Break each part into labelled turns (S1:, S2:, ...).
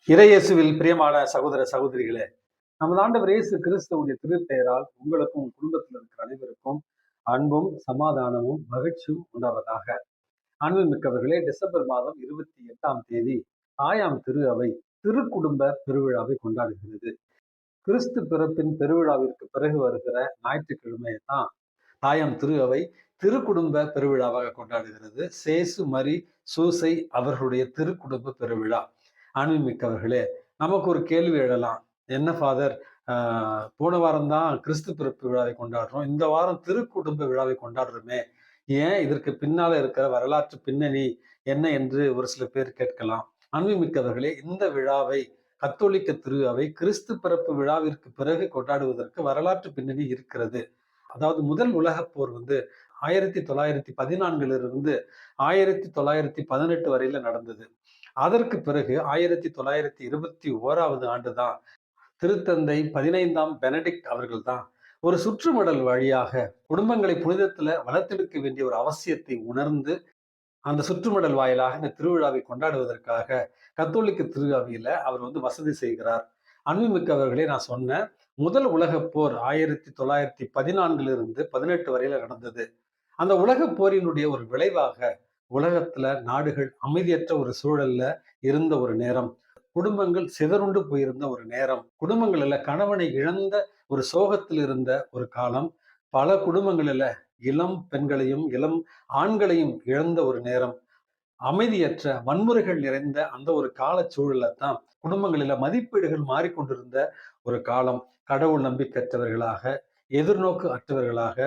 S1: இறையேசுவில் பிரியமான சகோதர சகோதரிகளே, நமது ஆண்டவர் இயேசு கிறிஸ்துவுடைய திருப்பெயரால் உங்களுக்கும் குடும்பத்தில் இருக்கிற அனைவருக்கும் அன்பும் சமாதானமும் மகிழ்ச்சியும் உண்டாவதாக. அன்பு மிக்கவர்களே, டிசம்பர் மாதம் 28ஆம் தேதி தாயாம் திரு அவை திருக்குடும்ப பெருவிழாவை கொண்டாடுகிறது. கிறிஸ்து பிறப்பின் பெருவிழாவிற்கு பிறகு வருகிற ஞாயிற்றுக்கிழமையை தான் தாயாம் திரு அவை திருக்குடும்ப பெருவிழாவாக கொண்டாடுகிறது. சேசு மரி சூசை அவர்களுடைய திருக்குடும்ப பெருவிழா. அன்புமிக்கவர்களே, நமக்கு ஒரு கேள்வி எழலாம். என்ன ஃபாதர், போன வாரம் தான் கிறிஸ்து பிறப்பு விழாவை கொண்டாடுறோம், இந்த வாரம் திருக்குடும்ப விழாவை கொண்டாடுறோமே, ஏன்? இதற்கு பின்னால இருக்கிற வரலாற்று பின்னணி என்ன என்று ஒரு சில பேர் கேட்கலாம். அன்புமிக்கவர்களே, இந்த விழாவை கத்தோலிக்க திரு அவை கிறிஸ்து பிறப்பு விழாவிற்கு பிறகு கொண்டாடுவதற்கு வரலாற்று பின்னணி இருக்கிறது. அதாவது முதல் உலகப் போர் 1914 1918 வரையில நடந்தது. அதற்கு பிறகு 1921 ஆண்டுதான் திருத்தந்தை 15ஆம் பெனடிக்ட் அவர்கள் தான் ஒரு சுற்றுமடல் வழியாக குடும்பங்களை புனிதத்துல வளர்த்தெடுக்க வேண்டிய ஒரு அவசியத்தை உணர்ந்து அந்த சுற்றுமடல் வாயிலாக இந்த திருவிழாவை கொண்டாடுவதற்காக கத்தோலிக்க திருவிழாவில அவர் வசதி செய்கிறார். அன்புமிக்கவர்களே, நான் சொன்ன முதல் உலகப் போர் 1914 வரையில நடந்தது. அந்த உலகப் போரினுடைய ஒரு விளைவாக உலகத்துல நாடுகள் அமைதியற்ற ஒரு சூழல்ல இருந்த ஒரு நேரம், குடும்பங்கள் சிதறுண்டு போயிருந்த ஒரு நேரம், குடும்பங்கள்ல கணவனை இழந்த ஒரு சோகத்தில் இருந்த ஒரு காலம், பல குடும்பங்களில இளம் பெண்களையும் இளம் ஆண்களையும் இழந்த ஒரு நேரம், அமைதியற்ற வன்முறைகள் நிறைந்த அந்த ஒரு கால சூழல்ல தான் குடும்பங்களில மதிப்பீடுகள் மாறிக்கொண்டிருந்த ஒரு காலம். கடவுள் நம்பிக்கையற்றவர்களாக, எதிர்நோக்கு அற்றவர்களாக,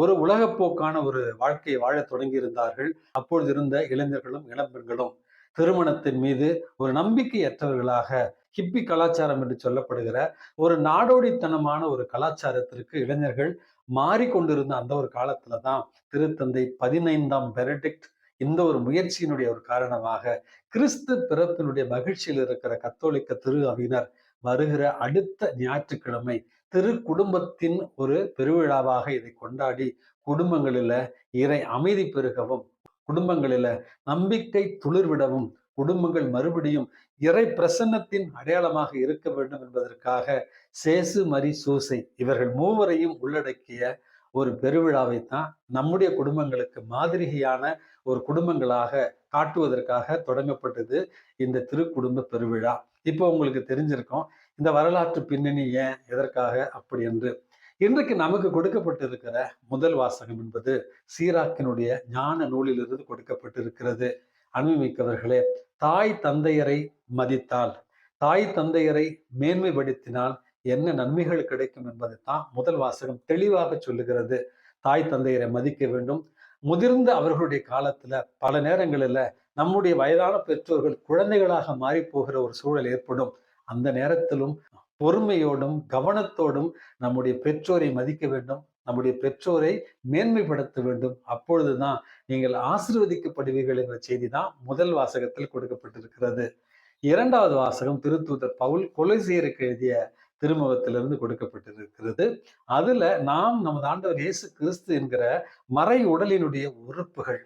S1: ஒரு உலகப்போக்கான ஒரு வாழ்க்கையை வாழ தொடங்கி இருந்தார்கள் அப்பொழுது இருந்த இளைஞர்களும் இளம்பெண்களும். திருமணத்தின் மீது ஒரு நம்பிக்கையற்றவர்களாக, ஹிப்பி கலாச்சாரம் என்று சொல்லப்படுகிற ஒரு நாடோடித்தனமான ஒரு கலாச்சாரத்திற்கு இளைஞர்கள் மாறிக்கொண்டிருந்த அந்த ஒரு காலத்துலதான் திருத்தந்தை 15ஆம் பெனடிக்ட் இந்த ஒரு முயற்சியினுடைய ஒரு காரணமாக கிறிஸ்து பிறப்பினுடைய மகிழ்ச்சியில் இருக்கிற கத்தோலிக்க திரு அவையினர் வருகிற அடுத்த ஞாயிற்றுக்கிழமை திரு குடும்பத்தின் ஒரு பெருவிழாவாக இதை கொண்டாடி குடும்பங்களில இறை அமைதி பெருகவும், குடும்பங்களில நம்பிக்கை துளிர்விடவும், குடும்பங்கள் மறுபடியும் இறை பிரசன்னத்தின் அடையாளமாக இருக்க வேண்டும் என்பதற்காக சேசு மரி சூசை இவர்கள் மூவரையும் உள்ளடக்கிய ஒரு பெருவிழாவை தான் நம்முடைய குடும்பங்களுக்கு மாதிரியான ஒரு குடும்பங்களாக காட்டுவதற்காக தொடங்கப்பட்டது இந்த திருக்குடும்ப பெருவிழா. இப்போ உங்களுக்கு தெரிஞ்சிருக்கும் இந்த வரலாற்று பின்னணி ஏன், எதற்காக அப்படி என்று. இன்றைக்கு நமக்கு கொடுக்கப்பட்டிருக்கிற முதல் வாசகம் என்பது சீராக்கினுடைய ஞான நூலிலிருந்து கொடுக்கப்பட்டிருக்கிறது. அன்புமிக்கவர்களே, தாய் தந்தையரை மதித்தால், தாய் தந்தையரை மேன்மைப்படுத்தினால் என்ன நன்மைகள் கிடைக்கும் என்பதைத்தான் முதல் வாசகம் தெளிவாக சொல்லுகிறது. தாய் தந்தையரை மதிக்க வேண்டும். முதிர்ந்த அவர்களுடைய காலத்துல பல நேரங்களில நம்முடைய வயதான பெற்றோர்கள் குழந்தைகளாக மாறி போகிற ஒரு சூழல் ஏற்படும். அந்த நேரத்திலும் பொறுமையோடும் கவனத்தோடும் நம்முடைய பெற்றோரை மதிக்க வேண்டும், நம்முடைய பெற்றோரை மேன்மைப்படுத்த வேண்டும். அப்பொழுதுதான் நீங்கள் ஆசீர்வதிக்கப்படுவீர்கள் என்ற செய்தி தான் முதல் வாசகத்தில் கொடுக்கப்பட்டிருக்கிறது. இரண்டாவது வாசகம் திருத்தூதர் பவுல் கொலோசியருக்கு எழுதிய திருமுகத்திலிருந்து கொடுக்கப்பட்டிருக்கிறது. அதுல நாம் நமது ஆண்டவர் இயேசு கிறிஸ்து என்கிற மறை உடலினுடைய உறுப்புகள்.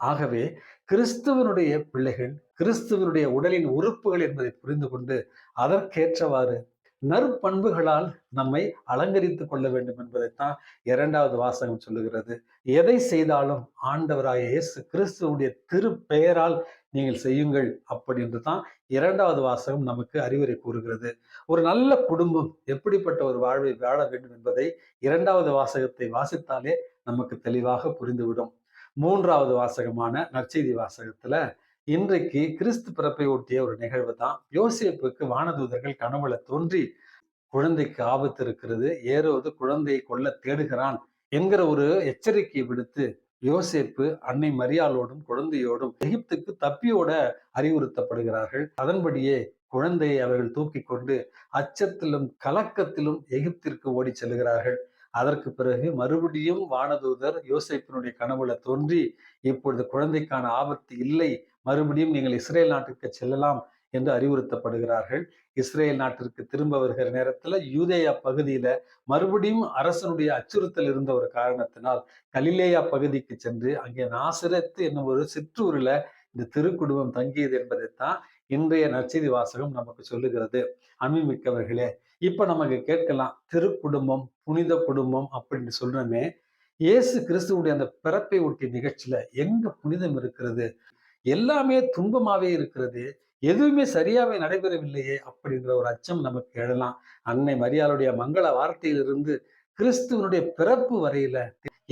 S1: ஆகவே கிறிஸ்துவனுடைய பிள்ளைகள், கிறிஸ்துவனுடைய உடலின் உறுப்புகள் என்பதை புரிந்து கொண்டு அதற்கேற்றவாறு நற்பண்புகளால் நம்மை அலங்கரித்துக் கொள்ள வேண்டும் என்பதைத்தான் இரண்டாவது வாசகம் சொல்லுகிறது. எதை செய்தாலும் ஆண்டவராய இயேசு கிறிஸ்துவனுடைய திரு பெயரால் நீங்கள் செய்யுங்கள் அப்படி என்று தான் இரண்டாவது வாசகம் நமக்கு அறிவுரை கூறுகிறது. ஒரு நல்ல குடும்பம் எப்படிப்பட்ட ஒரு வாழ்வை வாழ வேண்டும் என்பதை இரண்டாவது வாசகத்தை வாசித்தாலே நமக்கு தெளிவாக புரிந்துவிடும். மூன்றாவது வாசகமான நற்செய்தி வாசகத்துல இன்றைக்கு கிறிஸ்து பிறப்பை ஒட்டிய ஒரு நிகழ்வு தான். யோசேப்புக்கு வானதூதர்கள் கனவுல தோன்றி குழந்தைக்கு ஆபத்து இருக்கிறது, ஏரோது குழந்தையை கொல்ல தேடுகிறான் என்கிற ஒரு எச்சரிக்கையை விடுத்து யோசேப்பு அன்னை மரியாளோடும் குழந்தையோடும் எகிப்துக்கு தப்பியோட அறிவுறுத்தப்படுகிறார்கள். அதன்படியே குழந்தையை அவர்கள் தூக்கி கொண்டு அச்சத்திலும் கலக்கத்திலும் எகிப்திற்கு ஓடி செல்கிறார்கள். அதற்கு பிறகு மறுபடியும் வானதூதர் யோசேப்பினுடைய கனவுல தோன்றி, இப்பொழுது குழந்தைக்கான ஆபத்து இல்லை, மறுபடியும் நீங்கள் இஸ்ரேல் நாட்டுக்கு செல்லலாம் என்று அறிவுறுத்தப்படுகிறார்கள். இஸ்ரேல் நாட்டிற்கு திரும்ப வருகிற நேரத்துல யூதேயா பகுதியில மறுபடியும் அரசனுடைய அச்சுறுத்தல் இருந்த ஒரு காரணத்தினால் கலிலேயா பகுதிக்கு சென்று அங்கே நாசரேத்து என்னும் ஒரு சிற்றூரில் இந்த திருக்குடும்பம் தங்கியது என்பதைத்தான் இன்றைய நற்செய்தி வாசகம் நமக்கு சொல்லுகிறது. அன்புமிக்கவர்களே, இப்ப நமக்கு கேட்கலாம், திருக்குடும்பம், புனித குடும்பம் அப்படின்னு சொல்றோமே, இயேசு கிறிஸ்துவுடைய அந்த பிறப்பை ஒட்டிய நிகழ்ச்சியில எங்க புனிதம் இருக்கிறது? எல்லாமே துன்பமாவே இருக்கிறது. எதுவுமே சரியாவே நடைபெறவில்லையே அப்படின்ற ஒரு அச்சம் நமக்கு எழலாம். அன்னை மரியாளுடைய மங்கள வார்த்தையிலிருந்து கிறிஸ்துவனுடைய பிறப்பு வரையில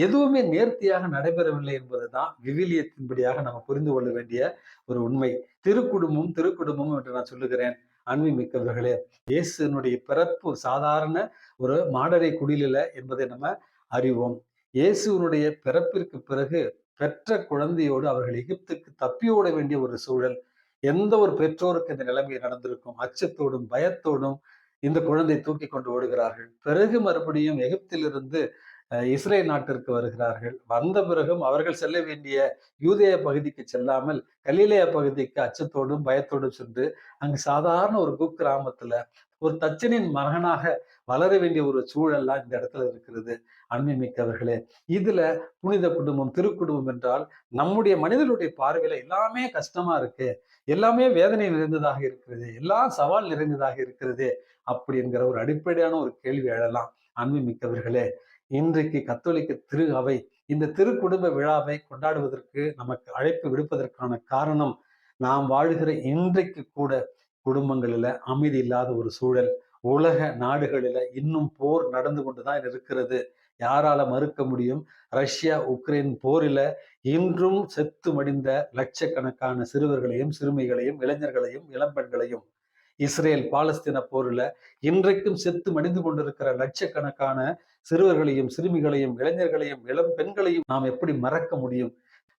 S1: எதுவுமே நேர்த்தியாக நடைபெறவில்லை என்பதுதான் விவிலியத்தின்படியாக நம்ம புரிந்து கொள்ள வேண்டிய ஒரு உண்மை. திருக்குடும்பம் திருக்குடும்பம் என்று நான் சொல்லுகிறேன். அன்பு மிக்கவர்களே, இயேசுனுடைய பிறப்பு ஒரு சாதாரண ஒரு மாடரை குடிலில என்பதை நம்ம அறிவோம். இயேசுனுடைய பிறப்பிற்கு பிறகு பெற்ற குழந்தையோடு அவர்கள் எகிப்துக்கு தப்பி ஓட வேண்டிய ஒரு சூழல். எந்த ஒரு பெற்றோருக்கு இந்த நிலைமை நடந்திருக்கும்? அச்சத்தோடும் பயத்தோடும் இந்த குழந்தை தூக்கி கொண்டு ஓடுகிறார்கள். பிறகு மறுபடியும் எகிப்திலிருந்து இஸ்ரேல் நாட்டிற்கு வருகிறார்கள். வந்த பிறகும் அவர்கள் செல்ல வேண்டிய யூதேய பகுதிக்கு செல்லாமல் கலிலேய பகுதிக்கு அச்சத்தோடும் பயத்தோடும் சென்று அங்கு சாதாரண ஒரு குக்கிராமத்துல ஒரு தச்சனின் மகனாக வளர வேண்டிய ஒரு சூழல்லாம் இந்த இடத்துல இருக்கிறது. அன்புமிக்கவர்களே, இதுல புனித குடும்பம் திருக்குடும்பம் என்றால் நம்முடைய மனிதனுடைய பார்வையில எல்லாமே கஷ்டமா இருக்கு, எல்லாமே வேதனை நிறைந்ததாக இருக்கிறது, எல்லாம் சவால் நிறைந்ததாக இருக்கிறது அப்படி என்கிற ஒரு அடிப்படையான ஒரு கேள்வி எழலாம். அன்புமிக்கவர்களே, இன்றைக்கு கத்தோலிக்க திரு அவை இந்த திருக்குடும்ப விழாவை கொண்டாடுவதற்கு நமக்கு அழைப்பு விடுப்பதற்கான காரணம், நாம் வாழ்கிற இன்றைக்கு கூட குடும்பங்களில அமைதி இல்லாத ஒரு சூழல். உலக நாடுகளில இன்னும் போர் நடந்து கொண்டுதான் இருக்கிறது. யாரால மறுக்க முடியும்? ரஷ்யா உக்ரைன் போரில இன்றும் செத்து மடிந்த லட்சக்கணக்கான சிறுவர்களையும் சிறுமிகளையும் இளைஞர்களையும் இளம்பெண்களையும், இஸ்ரேல் பாலஸ்தீன போரில் இன்றைக்கும் செத்து மடிந்து கொண்டிருக்கிற லட்சக்கணக்கான சிறுவர்களையும் சிறுமிகளையும் இளைஞர்களையும் இளம் பெண்களையும் நாம் எப்படி மறக்க முடியும்?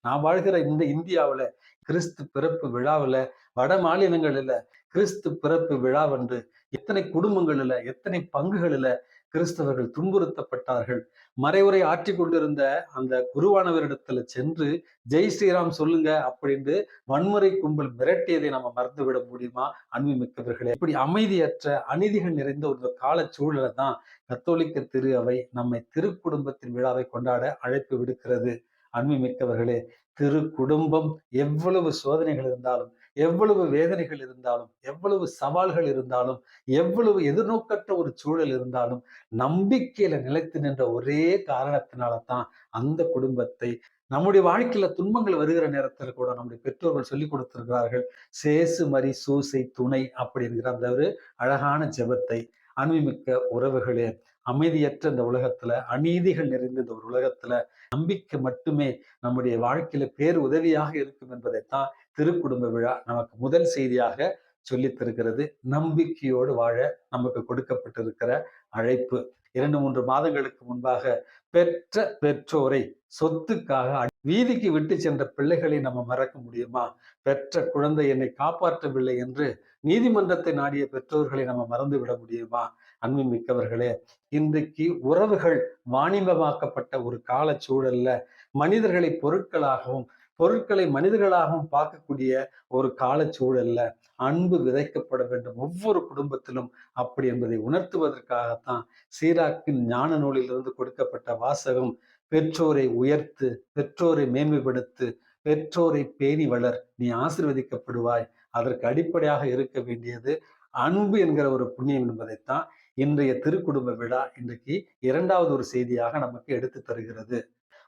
S1: நாம் வாழ்கிற இந்த இந்தியாவில் கிறிஸ்து பிறப்பு விழாவில் வட மாநிலங்களில் கிறிஸ்து பிறப்பு விழாவன்று எத்தனை குடும்பங்களில் எத்தனை பங்குகளில் கிறிஸ்தவர்கள் துன்புறுத்தப்பட்டார்கள். மறைவுரை ஆற்றி கொண்டிருந்த அந்த குருவானவரிடத்துல சென்று ஜெய் ஸ்ரீராம் சொல்லுங்க அப்படின்னு வன்முறை கும்பல் மிரட்டியதை நம்ம மறந்துவிட முடியுமா? அன்பு மிக்கவர்களே, இப்படி அமைதியற்ற அநீதிகள் நிறைந்த ஒரு கால சூழலை தான் கத்தோலிக்க திரு அவை நம்மை திருக்குடும்பத்தின் விழாவை கொண்டாட அழைப்பு விடுக்கிறது. அன்பு மிக்கவர்களே, திரு குடும்பம் எவ்வளவு சோதனைகள் இருந்தாலும், எவ்வளவு வேதனைகள் இருந்தாலும், எவ்வளவு சவால்கள் இருந்தாலும், எவ்வளவு எதிர்நோக்கற்ற ஒரு சூழல் இருந்தாலும், நம்பிக்கையில நிலைத்து நின்ற ஒரே காரணத்தினால தான் அந்த குடும்பத்தை நம்முடைய வாழ்க்கையில துன்பங்கள் வருகிற நேரத்தில் கூட நம்முடைய பெற்றோர்கள் சொல்லிக் கொடுத்திருக்கிறார்கள். சேசு மரி சூசை துணை அப்படிங்கிற அந்த ஒரு அழகான ஜெபத்தை. அன்புமிக்க உறவுகளே, அமைதியற்ற இந்த உலகத்துல, அநீதிகள் நிறைந்த இந்த ஒரு உலகத்துல நம்பிக்கை மட்டுமே நம்முடைய வாழ்க்கையில பேர் உதவியாக இருக்கும் என்பதைத்தான் திருக்குடும்ப விழா நமக்கு முதல் செய்தியாக சொல்லித் தருகிறது. நம்பிக்கையோடு வாழ நமக்கு கொடுக்கப்பட்டிருக்கிற அழைப்பு. 2-3 மாதங்களுக்கு முன்பாக பெற்ற பெற்றோரை சொத்துக்காக வீதிக்கு விட்டு சென்ற பிள்ளைகளை நம்ம மறக்க முடியுமா? பெற்ற குழந்தை என்னை காப்பாற்றவில்லை என்று நீதிமன்றத்தை நாடிய பெற்றோர்களை நம்ம மறந்து விட முடியுமா? அன்பு மிக்கவர்களே, இன்றைக்கு உறவுகள் வாணிபமாக்கப்பட்ட ஒரு கால சூழல்ல மனிதர்களை பொருட்களாகவும் பொருட்களை மனிதர்களாகவும் பார்க்கக்கூடிய ஒரு கால சூழல்ல அன்பு விதைக்கப்பட வேண்டும் ஒவ்வொரு குடும்பத்திலும் அப்படி என்பதை உணர்த்துவதற்காகத்தான் சீராக்கின் ஞான நூலிலிருந்து கொடுக்கப்பட்ட வாசகம், பெற்றோரை உயர்த்து, பெற்றோரை மேன்மைப்படுத்து, பெற்றோரை பேணி வளர், நீ ஆசீர்வதிக்கப்படுவாய். அதற்கு அடிப்படையாக இருக்க வேண்டியது அன்பு என்கிற ஒரு புண்ணியம் என்பதைத்தான் இன்றைய திருக்குடும்ப விழா இன்றைக்கு 2வது ஒரு செய்தியாக நமக்கு எடுத்து தருகிறது.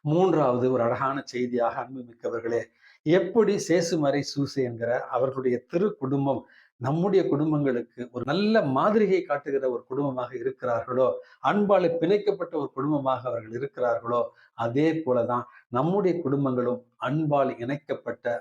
S1: 3வது ஒரு அழகான செய்தியாக, அன்பு மிக்கவர்களே, எப்படி சேசுமறை சூசை என்கிற அவர்களுடைய திரு குடும்பம் நம்முடைய குடும்பங்களுக்கு ஒரு நல்ல மாதிரியை காட்டுகிற ஒரு குடும்பமாக இருக்கிறார்களோ, அன்பாலே பிணைக்கப்பட்ட ஒரு குடும்பமாக அவர்கள் இருக்கிறார்களோ, அதே போலதான் நம்முடைய குடும்பங்களும் அன்பால் இணைக்கப்பட்ட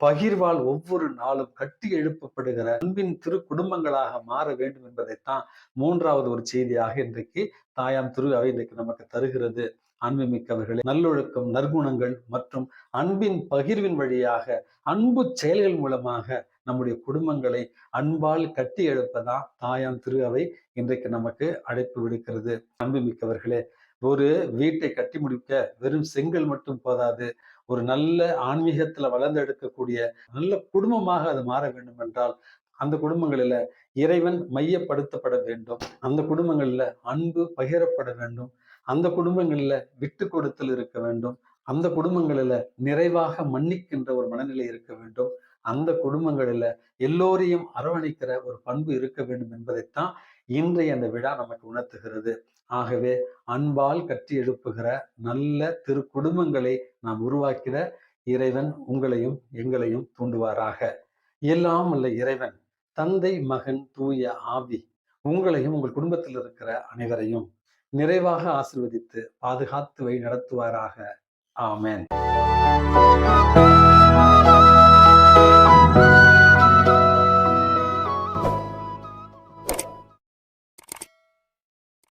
S1: பகிர்வால் ஒவ்வொரு நாளும் கட்டி எழுப்பப்படுகிற அன்பின் திரு குடும்பங்களாக மாற வேண்டும் என்பதைத்தான் 3வது ஒரு செய்தியாக இன்றைக்கு தாயாம் திரு அவை இன்றைக்கு நமக்கு தருகிறது. அன்புமிக்கவர்களே, நல்லொழுக்கம், நற்குணங்கள் மற்றும் அன்பின் பகிர்வின் வழியாக அன்பு செயல்கள் மூலமாக நம்முடைய குடும்பங்களை அன்பால் கட்டி எழுப்பதான் தாயாம் திரு அவை இன்றைக்கு நமக்கு அழைப்பு விடுக்கிறது. அன்புமிக்கவர்களே, ஒரு வீட்டை கட்டி முடிக்க வெறும் செங்கல் மட்டும் போதாது. ஒரு நல்ல ஆன்மீகத்துல வளர்ந்தெடுக்கக்கூடிய நல்ல குடும்பமாக அது மாற வேண்டும் என்றால் அந்த குடும்பங்களில இறைவன் மையப்படுத்தப்பட வேண்டும். அந்த குடும்பங்கள்ல அன்பு பகிரப்பட வேண்டும். அந்த குடும்பங்களில விட்டு கொடுத்தல் இருக்க வேண்டும். அந்த குடும்பங்களில நிறைவாக மன்னிக்கின்ற ஒரு மனநிலை இருக்க வேண்டும். அந்த குடும்பங்களில எல்லோரையும் அரவணைக்கிற ஒரு பண்பு இருக்க வேண்டும் என்பதைத்தான் இன்றைய அந்த விழா நமக்கு உணர்த்துகிறது. ஆகவே அன்பால் கட்டி எழுப்புகிற நல்ல திரு குடும்பங்களை நாம் உருவாக்கிட இறைவன் உங்களையும் எங்களையும் தூண்டுவாராக. எல்லாம் உள்ள இறைவன் தந்தை, மகன், தூய ஆவி உங்களையும் உங்கள் குடும்பத்தில் இருக்கிற அனைவரையும் நிறைவாக ஆசீர்வதித்து பாதுகாத்து வழி நடத்துவாராக. ஆமென்.